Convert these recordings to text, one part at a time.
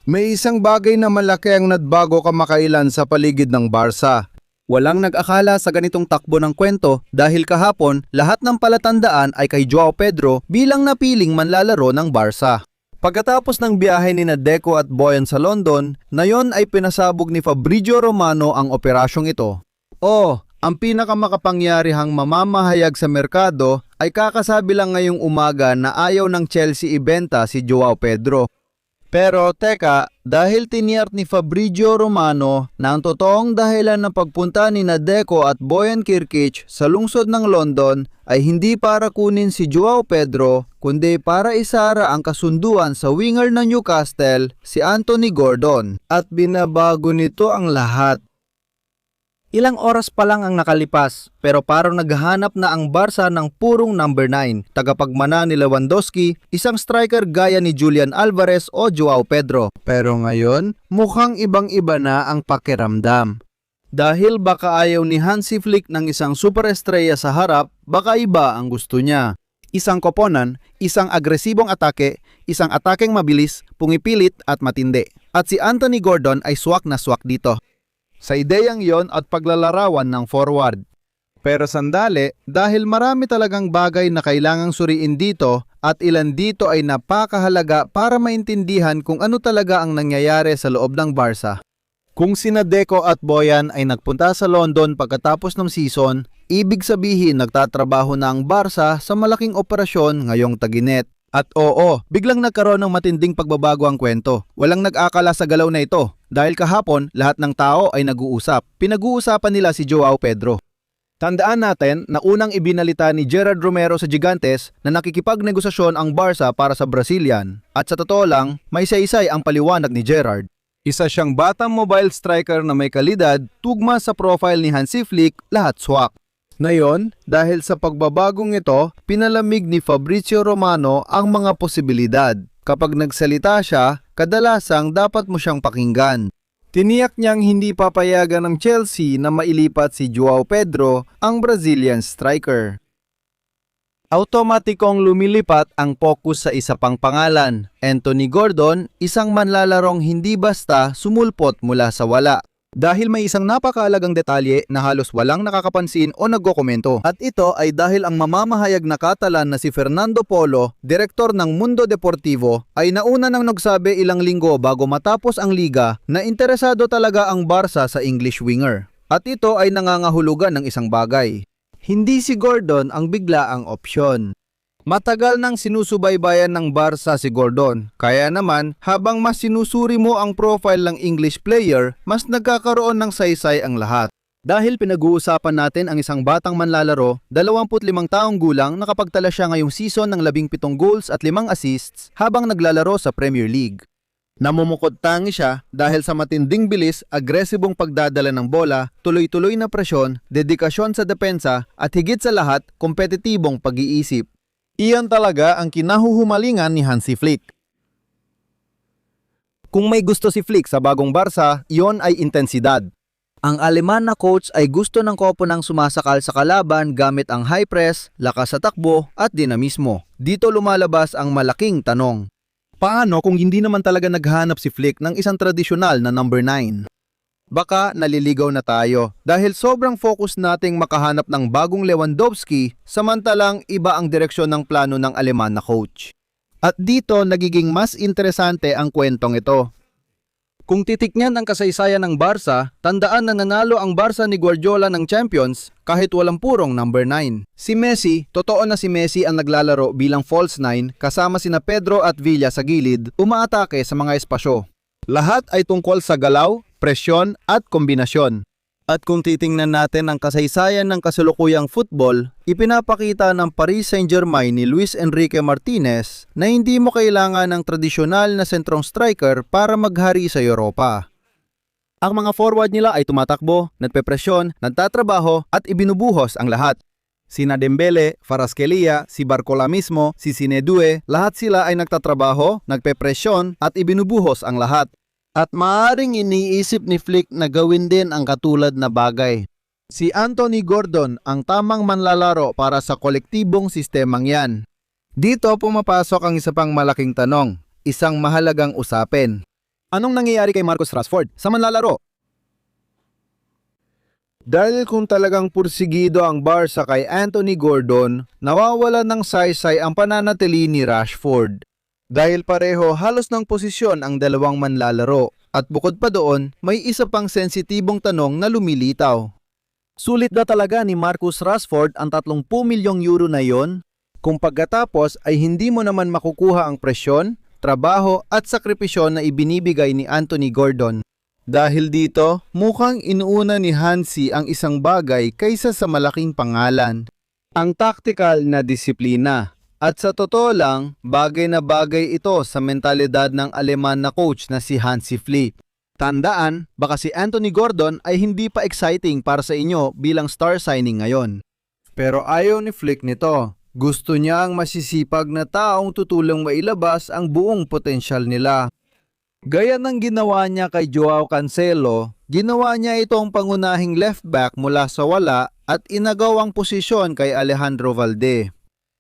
May isang bagay na malaki ang nagbago kamakailan sa paligid ng Barca. Walang nag-akala sa ganitong takbo ng kwento dahil kahapon lahat ng palatandaan ay kay Joao Pedro bilang napiling manlalaro ng Barca. Pagkatapos ng biyahe ni Deco at Boyan sa London, nayon ay pinasabog ni Fabrizio Romano ang operasyong ito. Ang pinakamakapangyarihang mamamahayag sa merkado ay kakasabi lang ngayong umaga na ayaw ng Chelsea ibenta si Joao Pedro. Pero teka, dahil tiniyak ni Fabrizio Romano na ang totoong dahilan ng pagpunta ni Deco at Boyan Kirkic sa lungsod ng London ay hindi para kunin si Joao Pedro kundi para isara ang kasunduan sa winger ng Newcastle, si Anthony Gordon. At binabago nito ang lahat. Ilang oras pa lang ang nakalipas pero parang naghahanap na ang Barca ng purong number 9, tagapagmana ni Lewandowski, isang striker gaya ni Julian Alvarez o Joao Pedro. Pero ngayon, mukhang ibang-iba na ang pakiramdam. Dahil baka ayaw ni Hansi Flick ng isang superestrella sa harap, baka iba ang gusto niya. Isang koponan, isang agresibong atake, isang atakeng mabilis, pungipilit at matindi. At si Anthony Gordon ay swak na swak dito sa ideyang yon at paglalarawan ng forward. Pero sandali, dahil marami talagang bagay na kailangang suriin dito at ilan dito ay napakahalaga para maintindihan kung ano talaga ang nangyayari sa loob ng Barca. Kung sina Deco at Boyan ay nagpunta sa London pagkatapos ng season, ibig sabihin nagtatrabaho na ang Barca sa malaking operasyon ngayong tag-init. At biglang nagkaroon ng matinding pagbabago ang kwento. Walang nag-akala sa galaw na ito. Dahil kahapon, lahat ng tao ay nag-uusap. Pinag-uusapan nila si Joao Pedro. Tandaan natin na unang ibinalita ni Gerard Romero sa Gigantes na nakikipagnegosasyon ang Barca para sa Brazilian. At sa totoo lang, may isa-isay ang paliwanag ni Gerard. Isa siyang batang mobile striker na may kalidad, tugma sa profile ni Hansi Flick, lahat swak. Ngayon, dahil sa pagbabagong ito, pinalamig ni Fabrizio Romano ang mga posibilidad. Kapag nagsalita siya, kadalasang dapat mo siyang pakinggan. Tiniyak niyang hindi papayagan ng Chelsea na mailipat si Joao Pedro, ang Brazilian striker. Automatikong lumilipat ang focus sa isa pang pangalan, Anthony Gordon, isang manlalarong hindi basta sumulpot mula sa wala. Dahil may isang napakaalagang detalye na halos walang nakakapansin o nagkokomento. At ito ay dahil ang mamamahayag na Catalan na si Fernando Polo, direktor ng Mundo Deportivo, ay nauna nang nagsabi ilang linggo bago matapos ang liga na interesado talaga ang Barca sa English winger. At ito ay nangangahulugan ng isang bagay. Hindi si Gordon ang biglaang opsyon. Matagal nang sinusubaybayan ng Barca si Gordon, kaya naman habang mas sinusuri mo ang profile ng English player, mas nagkakaroon ng saysay ang lahat. Dahil pinag-uusapan natin ang isang batang manlalaro, 25 taong gulang nakapagtala siya ngayong season ng 17 goals at 5 assists habang naglalaro sa Premier League. Namumukod tangi siya dahil sa matinding bilis, agresibong pagdadala ng bola, tuloy-tuloy na presyon, dedikasyon sa depensa at higit sa lahat, kompetitibong pag-iisip. Iyan talaga ang kinahuhumalingan ni Hansi Flick. Kung may gusto si Flick sa bagong Barca, iyon ay intensidad. Ang Aleman na coach ay gusto ng koponang sumasakal sa kalaban gamit ang high press, lakas sa takbo at dinamismo. Dito lumalabas ang malaking tanong. Paano kung hindi naman talaga naghanap si Flick ng isang tradisyonal na number 9? Baka naliligaw na tayo dahil sobrang focus nating makahanap ng bagong Lewandowski samantalang iba ang direksyon ng plano ng Aleman na coach. At dito nagiging mas interesante ang kwentong ito. Kung titikman ang kasaysayan ng Barca, tandaan na nanalo ang Barca ni Guardiola ng Champions kahit walang purong number 9. Si Messi, totoo na si Messi ang naglalaro bilang false 9 kasama sina Pedro at Villa sa gilid, umaatake sa mga espasyo. Lahat ay tungkol sa galaw, presyon at kombinasyon. At kung titingnan natin ang kasaysayan ng kasalukuyang football, ipinapakita ng Paris Saint-Germain ni Luis Enrique Martinez na hindi mo kailangan ng tradisyonal na sentrong striker para maghari sa Europa. Ang mga forward nila ay tumatakbo, nagpepresyon, nagtatrabaho at ibinubuhos ang lahat. Sina Dembele, Kvaratskhelia, si Barcola mismo, si Zinedine, lahat sila ay nagtatrabaho, nagpepresyon at ibinubuhos ang lahat. At maaaring iniisip ni Flick na gawin din ang katulad na bagay. Si Anthony Gordon ang tamang manlalaro para sa kolektibong sistemang yan. Dito pumapasok ang isa pang malaking tanong, isang mahalagang usapin. Anong nangyayari kay Marcus Rashford sa manlalaro? Dahil kung talagang pursigido ang Barca kay Anthony Gordon, nawawala ng saysay ang pananatili ni Rashford. Dahil pareho halos ng posisyon ang dalawang manlalaro. At bukod pa doon, may isa pang sensitibong tanong na lumilitaw. Sulit na talaga ni Marcus Rashford ang 30 milyong euro na yon? Kung pagkatapos ay hindi mo naman makukuha ang presyon, trabaho at sakripisyon na ibinibigay ni Anthony Gordon. Dahil dito, mukhang inuuna ni Hansi ang isang bagay kaysa sa malaking pangalan. Ang tactical na disiplina. At sa totoo lang, bagay na bagay ito sa mentalidad ng Aleman na coach na si Hansi Flick. Tandaan, baka si Anthony Gordon ay hindi pa exciting para sa inyo bilang star signing ngayon. Pero ayaw ni Flick nito. Gusto niya ang masisipag na taong tutulong mailabas ang buong potensyal nila. Gaya ng ginawa niya kay Joao Cancelo, ginawa niya itong pangunahing left back mula sa wala at inagaw ang posisyon kay Alejandro Valde.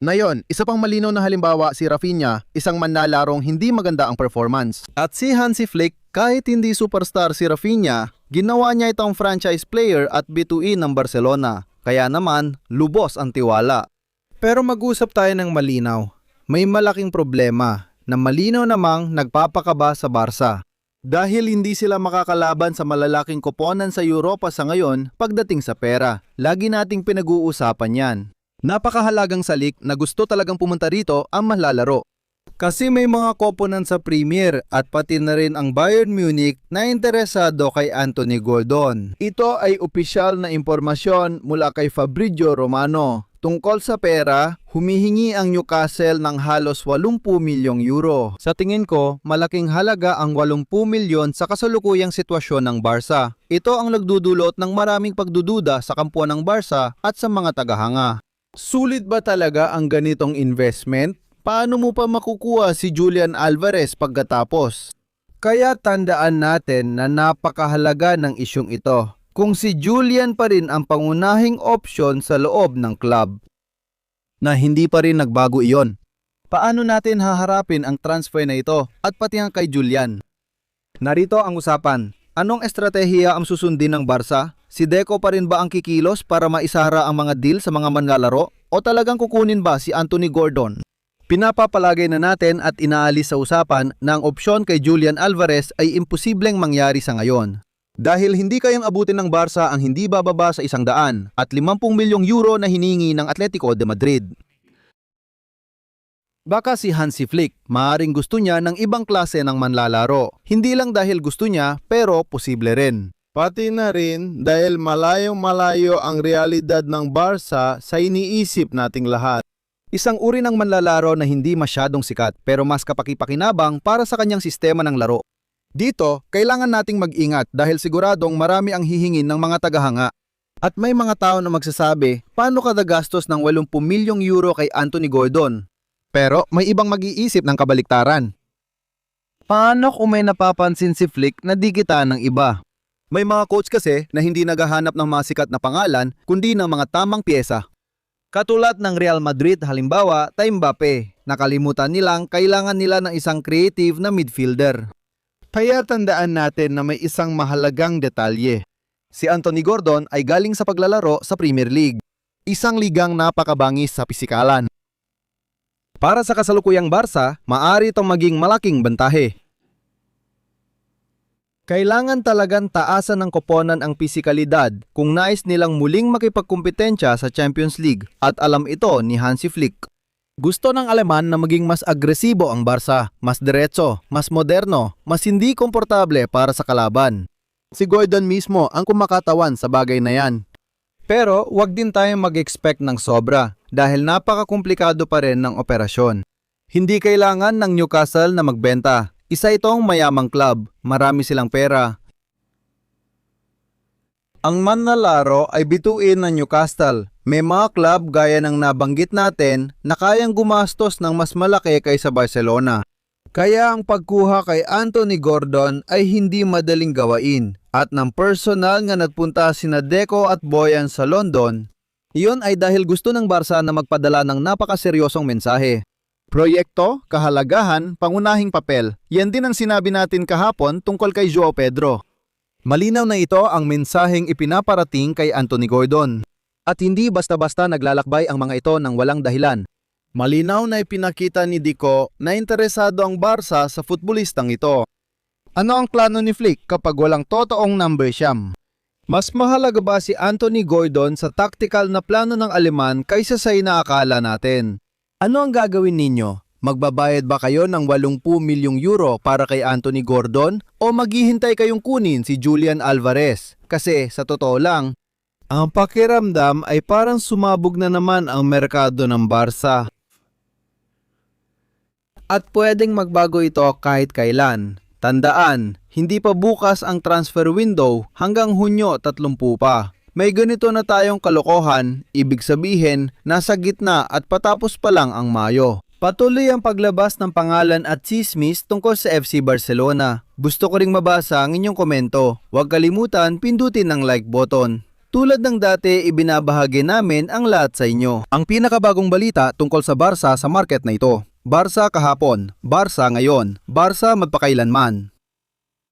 Ngayon, isa pang malinaw na halimbawa si Rafinha, isang manlalarong hindi maganda ang performance. At si Hansi Flick, kahit hindi superstar si Rafinha, ginawa niya itong franchise player at B2E ng Barcelona. Kaya naman, lubos ang tiwala. Pero mag-usap tayo ng malinaw. May malaking problema na malinaw namang nagpapakaba sa Barca. Dahil hindi sila makakalaban sa malalaking koponan sa Europa sa ngayon pagdating sa pera. Lagi nating pinag-uusapan yan. Napakahalagang salik na gusto talagang pumunta rito ang manlalaro. Kasi may mga koponan sa Premier at pati na rin ang Bayern Munich na interesado kay Anthony Gordon. Ito ay opisyal na impormasyon mula kay Fabrizio Romano. Tungkol sa pera, humihingi ang Newcastle ng halos 80 milyong euro. Sa tingin ko, malaking halaga ang 80 milyon sa kasalukuyang sitwasyon ng Barca. Ito ang nagdudulot ng maraming pagdududa sa kampuan ng Barca at sa mga tagahanga. Sulit ba talaga ang ganitong investment? Paano mo pa makukuha si Julian Alvarez pagkatapos? Kaya tandaan natin na napakahalaga ng isyong ito. Kung si Julian pa rin ang pangunahing opsyon sa loob ng club. Na hindi pa rin nagbago iyon. Paano natin haharapin ang transfer na ito at pati ang kay Julian? Narito ang usapan. Anong estratehiya ang susundin ng Barca? Si Deco pa rin ba ang kikilos para maisara ang mga deal sa mga manlalaro? O talagang kukunin ba si Anthony Gordon? Pinapapalagay na natin at inaalis sa usapan na ang opsyon kay Julian Alvarez ay imposibleng mangyari sa ngayon. Dahil hindi kayang abutin ng Barca ang hindi bababa sa 100 at 50 milyong euro na hiningi ng Atletico de Madrid. Baka si Hansi Flick, maaaring gusto niya ng ibang klase ng manlalaro. Hindi lang dahil gusto niya, pero posible rin. Pati na rin dahil malayong-malayo ang realidad ng Barca sa iniisip nating lahat. Isang uri ng manlalaro na hindi masyadong sikat pero mas kapaki-pakinabang para sa kanyang sistema ng laro. Dito, kailangan nating mag-ingat dahil siguradong marami ang hihingin ng mga tagahanga. At may mga tao na magsasabi, paano ka nagastos ng 80 milyong euro kay Anthony Gordon? Pero may ibang mag-iisip ng kabaliktaran. Paano kung may napapansin si Flick na di kita ng iba? May mga coach kasi na hindi naghahanap ng mga sikat na pangalan kundi ng mga tamang pyesa. Katulad ng Real Madrid halimbawa, Mbappe. Nakalimutan nilang kailangan nila ng isang creative na midfielder. Kaya tandaan natin na may isang mahalagang detalye. Si Anthony Gordon ay galing sa paglalaro sa Premier League. Isang ligang napakabangis sa pisikalan. Para sa kasalukuyang Barca, maaari itong maging malaking bantahe. Kailangan talagang taasan ng koponan ang pisikalidad kung nais nilang muling makipagkumpetensya sa Champions League at alam ito ni Hansi Flick. Gusto ng Aleman na maging mas agresibo ang Barca, mas diretso, mas moderno, mas hindi komportable para sa kalaban. Si Gordon mismo ang kumakatawan sa bagay na yan. Pero wag din tayong mag-expect ng sobra dahil napakakomplikado pa rin ng operasyon. Hindi kailangan ng Newcastle na magbenta. Isa itong mayamang club, marami silang pera. Ang manlalaro ay bituin ng Newcastle. May mga club gaya ng nabanggit natin na kayang gumastos ng mas malaki kaysa Barcelona. Kaya ang pagkuha kay Anthony Gordon ay hindi madaling gawain. At ng personal nga nagpunta sina Deco at Boyan sa London, iyon ay dahil gusto ng Barca na magpadala ng napakaseryosong mensahe. Proyekto, kahalagahan, pangunahing papel. Yan din ang sinabi natin kahapon tungkol kay Joao Pedro. Malinaw na ito ang mensaheng ipinaparating kay Anthony Gordon. At hindi basta-basta naglalakbay ang mga ito ng walang dahilan. Malinaw na ipinakita ni Dico na interesado ang Barca sa futbolistang ito. Ano ang plano ni Flick kapag walang totoong number siyam? Mas mahalaga ba si Anthony Gordon sa tactical na plano ng Aleman kaysa sa inaakala natin? Ano ang gagawin ninyo? Magbabayad ba kayo ng 80 milyong euro para kay Anthony Gordon o maghihintay kayong kunin si Julian Alvarez? Kasi sa totoo lang, Ang pakiramdam ay parang sumabog na naman ang merkado ng Barca. at pwedeng magbago ito kahit kailan. Tandaan, hindi pa bukas ang transfer window hanggang Hunyo 30 pa. May ganito na tayong kalokohan, ibig sabihin nasa gitna at patapos pa lang ang Mayo. Patuloy ang paglabas ng pangalan at tsismis tungkol sa FC Barcelona. Gusto ko ring mabasa ang inyong komento. Huwag kalimutan pindutin ang like button. Tulad ng dati, ibinabahagi namin ang lahat sa inyo. Ang pinakabagong balita tungkol sa Barca sa market na ito. Barca kahapon, Barca ngayon, Barca magpakailanman.